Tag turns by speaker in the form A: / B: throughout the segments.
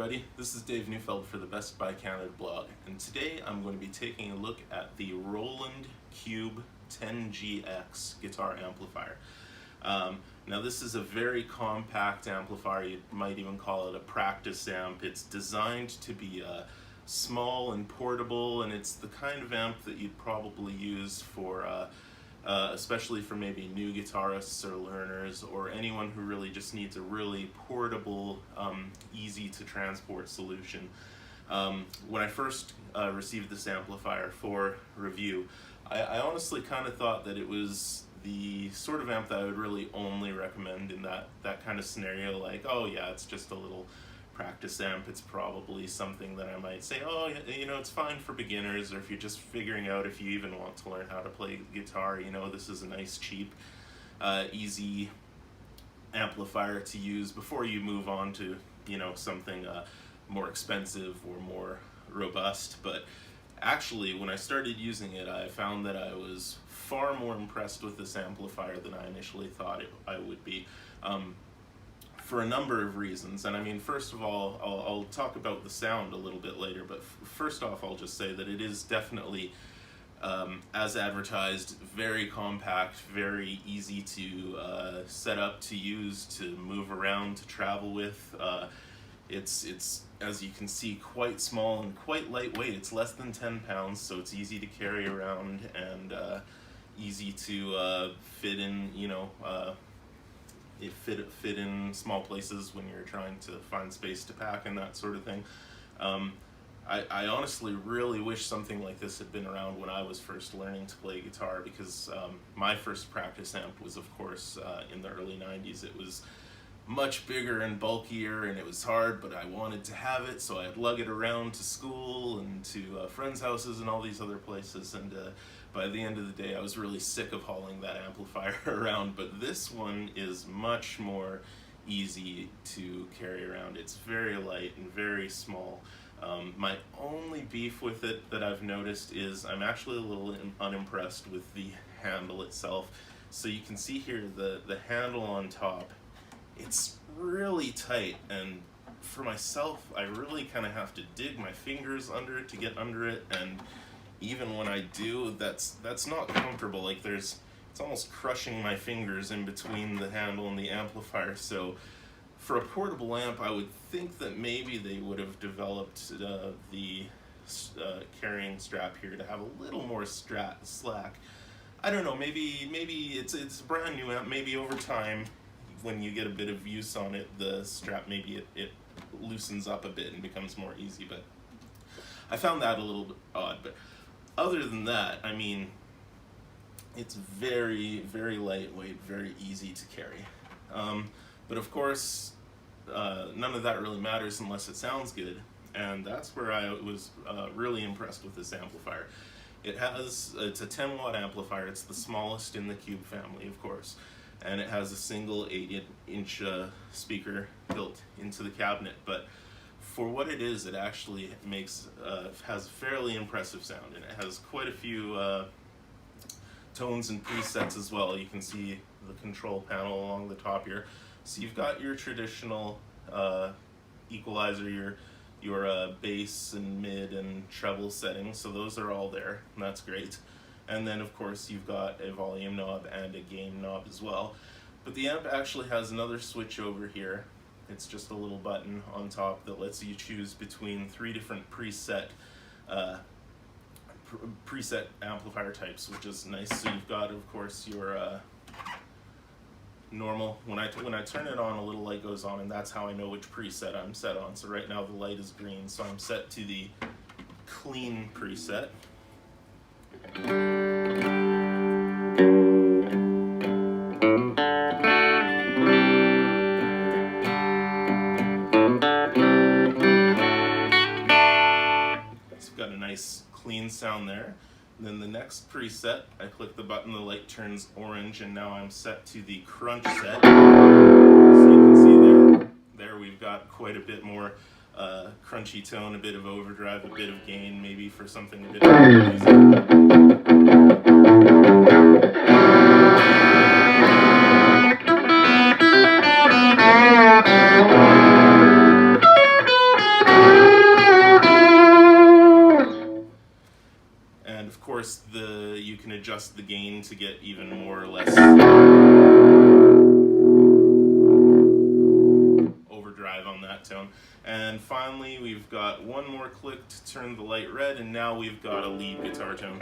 A: everybody, this is Dave Neufeld for the Best Buy Canada blog, and today I'm going to be taking a look at the Roland Cube 10GX guitar amplifier. Now this is a very compact amplifier. You might even call it a practice amp. It's designed to be small and portable, and it's the kind of amp that you'd probably use for especially for maybe new guitarists or learners, or anyone who really just needs a really portable, easy to transport solution. When I first received this amplifier for review, I honestly kind of thought that it was the sort of amp that I would really only recommend in that kind of scenario, like, oh yeah, it's just a little practice amp. It's probably something that I might say, oh, you know, it's fine for beginners, or if you're just figuring out if you even want to learn how to play guitar, you know, this is a nice, cheap, easy amplifier to use before you move on to, you know, something more expensive or more robust. But actually, when I started using it, I found that I was far more impressed with this amplifier than I initially thought I would be. For a number of reasons. And I mean, first of all, I'll talk about the sound a little bit later, but first off, I'll just say that it is definitely, as advertised, very compact, very easy to set up, to use, to move around, to travel with. It's, as you can see, quite small and quite lightweight. It's less than 10 pounds, so it's easy to carry around and easy to fit in, you know, it fit in small places when you're trying to find space to pack and that sort of thing. I honestly really wish something like this had been around when I was first learning to play guitar, because my first practice amp was, of course, in the early 90s. It was much bigger and bulkier, and it was hard, but I wanted to have it, so I'd lug it around to school and to friends' houses and all these other places, and by the end of the day I was really sick of hauling that amplifier around. But this one is much more easy to carry around. It's very light and very small. My only beef with it that I've noticed is I'm actually a little unimpressed with the handle itself. So you can see here the handle on top, it's really tight, and for myself, I really kind of have to dig my fingers under it to get under it, and even when I do, that's not comfortable. Like, it's almost crushing my fingers in between the handle and the amplifier. So for a portable amp, I would think that maybe they would have developed the carrying strap here to have a little more slack. I don't know, maybe it's a brand new amp. Maybe over time, when you get a bit of use on it, the strap, maybe it loosens up a bit and becomes more easy. But I found that a little bit odd. But other than that, I mean, it's very, very lightweight, very easy to carry. But of course, none of that really matters unless it sounds good, and that's where I was really impressed with this amplifier. It's a 10-watt amplifier. It's the smallest in the Cube family, of course, and it has a single 8-inch speaker built into the cabinet. But for what it is, it actually has a fairly impressive sound, and it has quite a few tones and presets as well. You can see the control panel along the top here. So you've got your traditional equalizer, your bass and mid and treble settings, so those are all there, and that's great. And then of course you've got a volume knob and a gain knob as well. But the amp actually has another switch over here. It's just a little button on top that lets you choose between 3 different preset amplifier types, which is nice. So you've got, of course, your normal. When I turn it on, a little light goes on, and that's how I know which preset I'm set on. So right now the light is green, so I'm set to the clean preset. Got a nice clean sound there. And then the next preset, I click the button, the light turns orange, and now I'm set to the crunch set. So you can see there we've got quite a bit more crunchy tone, a bit of overdrive, a bit of gain, maybe for something a bit more music. adjust the gain to get even more or less overdrive on that tone. And finally, we've got one more click to turn the light red, and now we've got a lead guitar tone.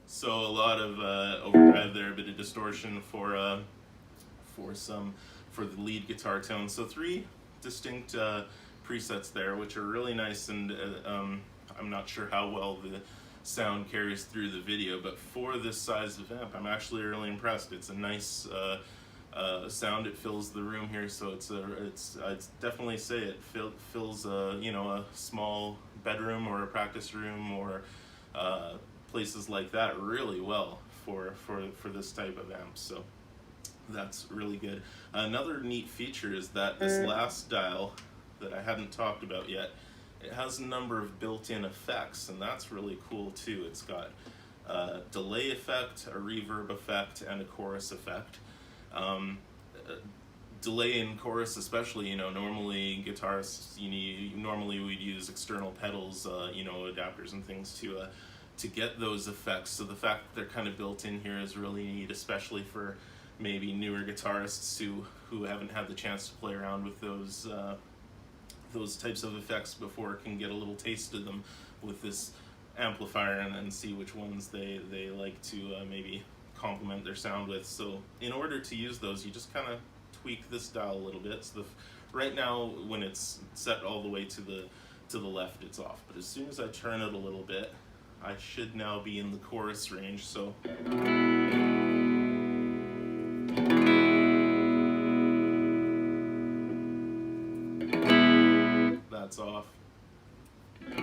A: So a lot of overdrive there, a bit of distortion for the lead guitar tone. So 3 distinct presets there, which are really nice, and I'm not sure how well the sound carries through the video, but for this size of amp, I'm actually really impressed. It's a nice sound. It fills the room here, so I'd definitely say it fills a small bedroom or a practice room or places like that really well for this type of amp. So that's really good. Another neat feature is that this last dial that I hadn't talked about yet, it has a number of built-in effects, and that's really cool too. It's got a delay effect, a reverb effect, and a chorus effect. Delay and chorus especially, normally guitarists, normally we'd use external pedals, adapters and things to get those effects. So the fact that they're kind of built in here is really neat, especially for maybe newer guitarists who haven't had the chance to play around with those types of effects before, can get a little taste of them with this amplifier and see which ones they like to maybe complement their sound with. So in order to use those, you just kind of tweak this dial a little bit. So right now when it's set all the way to the left, it's off, but as soon as I turn it a little bit, I should now be in the chorus range. So that's off. So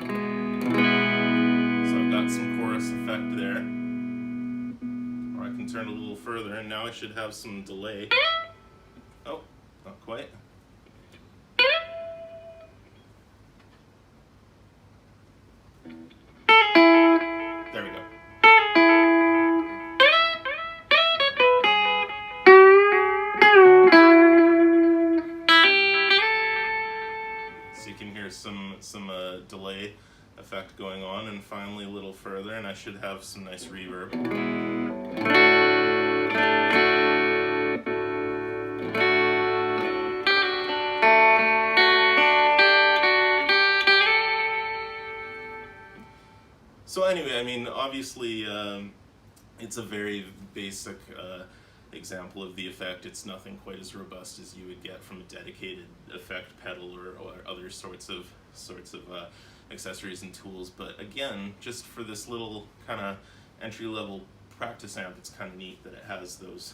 A: I've got some chorus effect there. Or I can turn a little further, and now I should have some delay. Oh, not quite. There we go. So you can hear some delay effect going on, and finally a little further, and I should have some nice reverb. So anyway, I mean, obviously it's a very basic example of the effect. It's nothing quite as robust as you would get from a dedicated effect pedal or other sorts of accessories and tools. But again, just for this little kind of entry-level practice amp, it's kind of neat that it has those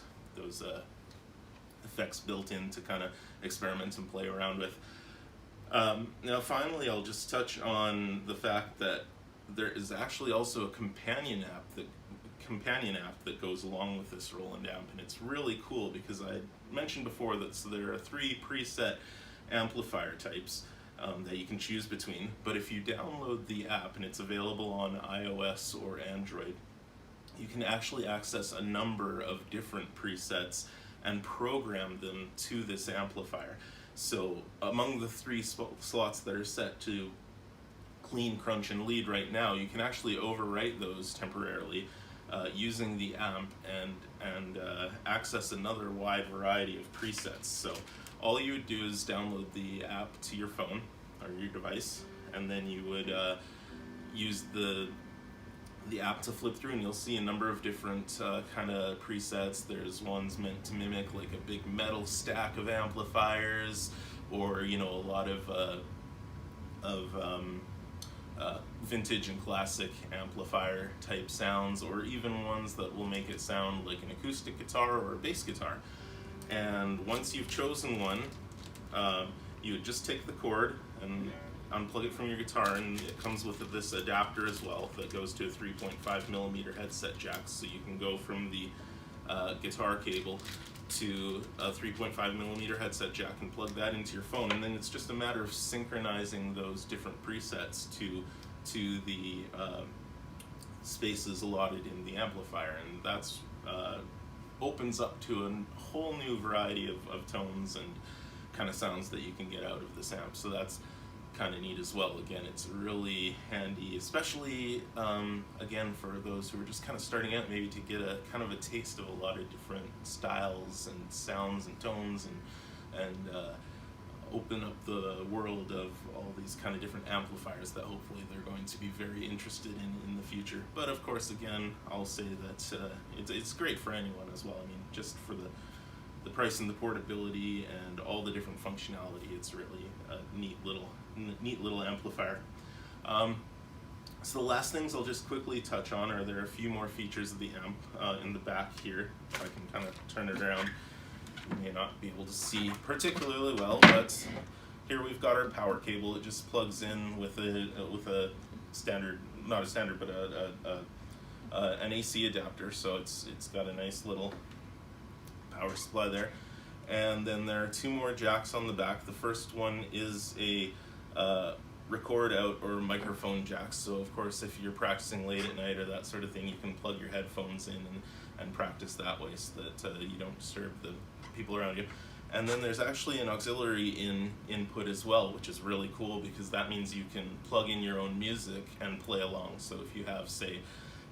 A: effects built in to kind of experiment and play around with. Now finally, I'll just touch on the fact that there is actually also a companion app that goes along with this Roland amp, and it's really cool because I mentioned before that there are 3 preset amplifier types that you can choose between, but if you download the app, and it's available on iOS or Android, you can actually access a number of different presets and program them to this amplifier. So among the 3 slots that are set to clean, crunch, and lead right now, you can actually overwrite those temporarily using the amp and access another wide variety of presets. So all you would do is download the app to your phone or your device, and then you would use the app to flip through, and you'll see a number of different kind of presets. There's ones meant to mimic like a big metal stack of amplifiers, or a lot of vintage and classic amplifier type sounds, or even ones that will make it sound like an acoustic guitar or a bass guitar. And once you've chosen one, you would just take the cord and unplug it from your guitar, and it comes with this adapter as well that goes to a 3.5mm headset jack, so you can go from the guitar cable to a 3.5mm headset jack and plug that into your phone, and then it's just a matter of synchronizing those different presets to to the spaces allotted in the amplifier, and that's opens up to a whole new variety of tones and kind of sounds that you can get out of this amp. So that's kind of neat as well. Again, it's really handy, especially again for those who are just kind of starting out, maybe to get a kind of a taste of a lot of different styles and sounds and tones, and open up the world of all these kind of different amplifiers that hopefully they're going to be very interested in the future. But of course, again, I'll say that it's great for anyone as well. I mean, just for the price and the portability and all the different functionality, it's really a neat little amplifier. So the last things I'll just quickly touch on are there are a few more features of the amp in the back here. If I can kind of turn it around, you may not be able to see particularly well, but here we've got our power cable. It just plugs in with a standard, not a standard, but an AC adapter. So it's got a nice little power supply there. And then there are two more jacks on the back. The first one is a record out or microphone jack. So of course, if you're practicing late at night or that sort of thing, you can plug your headphones in and practice that way, so that you don't disturb the people around you. And then there's actually an auxiliary input as well, which is really cool, because that means you can plug in your own music and play along. So if you have, say,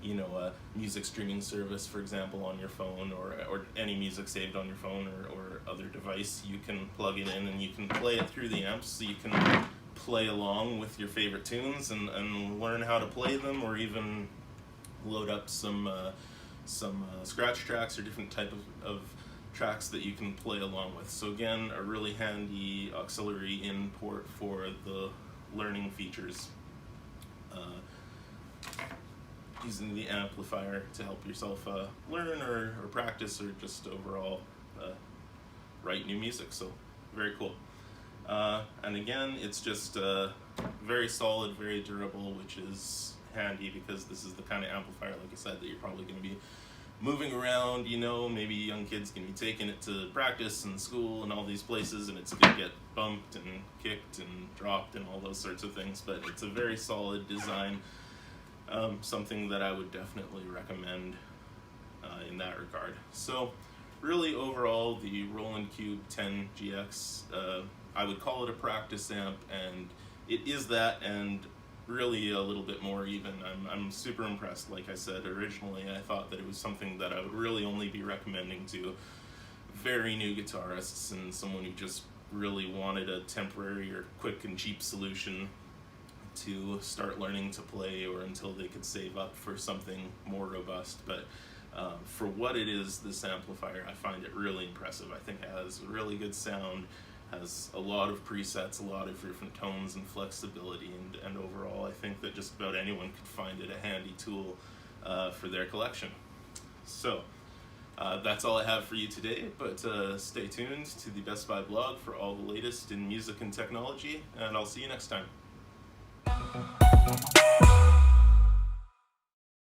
A: you know, a music streaming service, for example, on your phone, or any music saved on your phone or other device, you can plug it in and you can play it through the amps, so you can play along with your favorite tunes and learn how to play them, or even load up some scratch tracks or different type of tracks that you can play along with. So again, a really handy auxiliary in port for the learning features, using the amplifier to help yourself learn or practice, or just overall write new music. So very cool. And again, it's just very solid, very durable, which is handy because this is the kind of amplifier, like I said, that you're probably going to be moving around. You know, maybe young kids can be taking it to practice and school and all these places, and it's going to get bumped and kicked and dropped and all those sorts of things. But it's a very solid design, something that I would definitely recommend in that regard. So really, overall, the Roland Cube 10GX, I would call it a practice amp, and it is that, and really a little bit more even. I'm super impressed. Like I said originally, I thought that it was something that I would really only be recommending to very new guitarists and someone who just really wanted a temporary or quick and cheap solution to start learning to play, or until they could save up for something more robust. But for what it is, this amplifier, I find it really impressive. I think it has a really good sound, has a lot of presets, a lot of different tones and flexibility, and overall I think that just about anyone could find it a handy tool for their collection. So that's all I have for you today, but stay tuned to the Best Buy blog for all the latest in music and technology, and I'll see you next time.